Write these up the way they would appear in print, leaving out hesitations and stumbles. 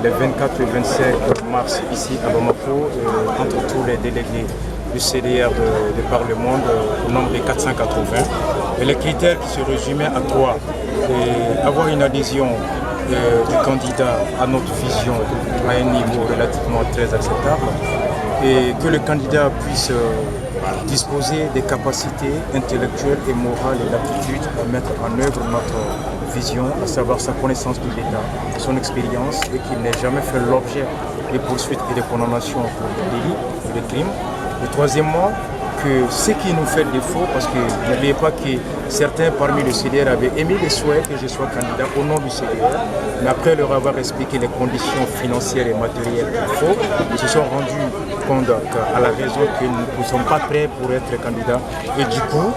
les 24 et 25 mars ici à Bamako, entre tous les délégués du CDR de par le monde, au nombre de 480. Et les critères qui se résumaient à trois: avoir une adhésion du candidat à notre vision à un niveau relativement très acceptable, et que le candidat puisse disposer des capacités intellectuelles et morales et d'aptitude à mettre en œuvre notre vision, à savoir sa connaissance de l'État, son expérience, et qu'il n'ait jamais fait l'objet de poursuites et de condamnations pour des délits et des crimes. Et troisièmement, que ce qui nous fait défaut, parce que n'oubliez pas que certains parmi le CDR avaient émis le souhait que je sois candidat au nom du CDR, mais après leur avoir expliqué les conditions financières et matérielles qu'il faut, ils se sont rendus compte à la raison que nous ne sommes pas prêts pour être candidats. Et du coup,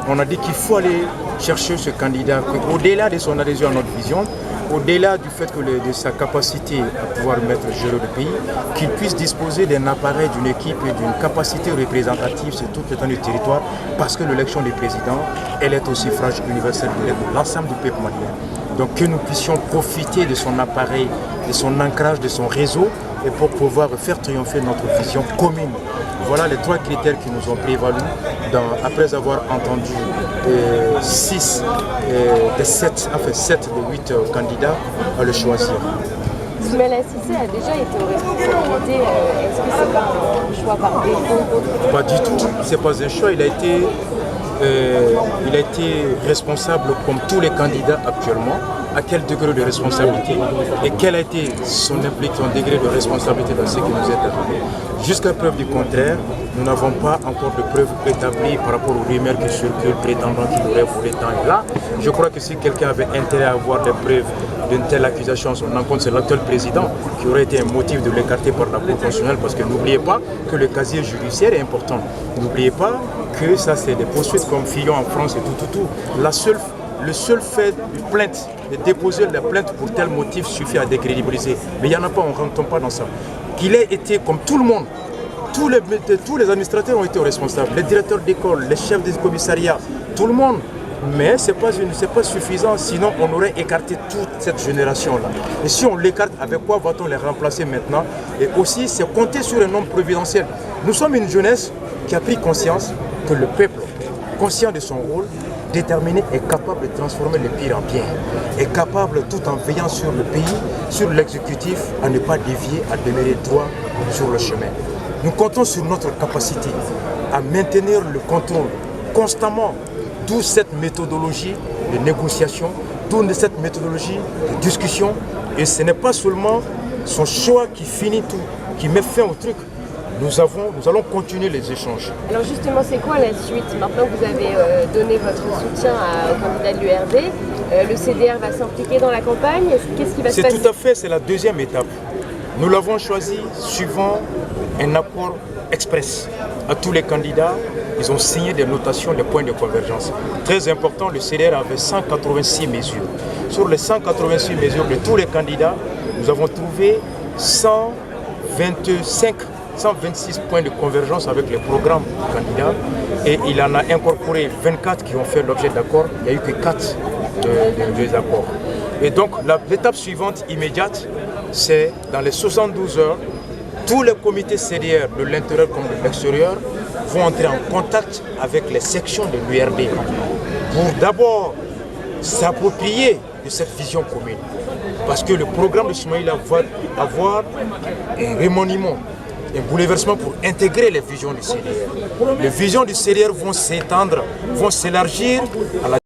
on a dit qu'il faut aller chercher ce candidat, au-delà de son adhésion à notre vision, au-delà du fait que de sa capacité à pouvoir gérer le pays, qu'il puisse disposer d'un appareil, d'une équipe et d'une capacité représentative sur toute l'étendue du territoire, parce que l'élection du président, elle est au suffrage universel de l'ensemble du peuple malien. Donc que nous puissions profiter de son appareil, de son ancrage, de son réseau, et pour pouvoir faire triompher notre vision commune. Voilà les trois critères qui nous ont prévalu après avoir entendu 7 des 8 candidats à le choisir. Soumaïla Cissé a déjà été aux responsabilités. Est-ce que c'est pas un choix par défaut? Pas du tout, c'est pas un choix. Il a été responsable comme tous les candidats actuellement. À quel degré de responsabilité et quel a été son degré de responsabilité dans ce qui nous est arrivé. Jusqu'à preuve du contraire, nous n'avons pas encore de preuves établies par rapport aux rumeurs qui circulent prétendant qu'il aurait volé tant et là. Je crois que si quelqu'un avait intérêt à avoir des preuves d'une telle accusation à son encontre, c'est l'actuel président qui aurait été un motif de l'écarter par la Cour constitutionnelle, parce que n'oubliez pas que le casier judiciaire est important. N'oubliez pas que ça c'est des poursuites comme Fillon en France et tout. Le seul fait de plainte, de déposer la plainte pour tel motif suffit à décrédibiliser. Mais il n'y en a pas, on ne rentre pas dans ça. Qu'il ait été comme tout le monde, tous les administrateurs ont été responsables, les directeurs d'école, les chefs des commissariats, tout le monde. Mais ce n'est pas suffisant, sinon on aurait écarté toute cette génération-là. Et si on l'écarte, avec quoi va-t-on les remplacer maintenant? Et aussi, c'est compter sur un homme providentiel. Nous sommes une jeunesse qui a pris conscience que le peuple, conscient de son rôle, déterminé, est capable de transformer le pire en bien, est capable, tout en veillant sur le pays, sur l'exécutif, à ne pas dévier, à demeurer droit sur le chemin. Nous comptons sur notre capacité à maintenir le contrôle constamment, d'où cette méthodologie de négociation, d'où cette méthodologie de discussion. Et ce n'est pas seulement son choix qui finit tout, qui met fin au truc. Nous allons continuer les échanges. Alors justement, c'est quoi la suite? Maintenant que vous avez donné votre soutien au candidat de l'URD, le CDR va s'impliquer dans la campagne. Qu'est-ce qui va se passer? C'est tout à fait, c'est la deuxième étape. Nous l'avons choisi suivant un accord express. À tous les candidats, ils ont signé des notations, des points de convergence. Très important, le CDR avait 186 mesures. Sur les 186 mesures de tous les candidats, nous avons trouvé 126 points de convergence avec les programmes du candidat, et il en a incorporé 24 qui ont fait l'objet d'accords. Il n'y a eu que 4 de accords. Et donc l'étape suivante immédiate, c'est dans les 72 heures, tous les comités CDR de l'intérieur comme de l'extérieur vont entrer en contact avec les sections de l'URD pour d'abord s'approprier de cette vision commune. Parce que le programme de Soumaïla va avoir un remaniement, un bouleversement pour intégrer les visions du CDR. Les visions du CDR vont s'étendre, vont s'élargir à la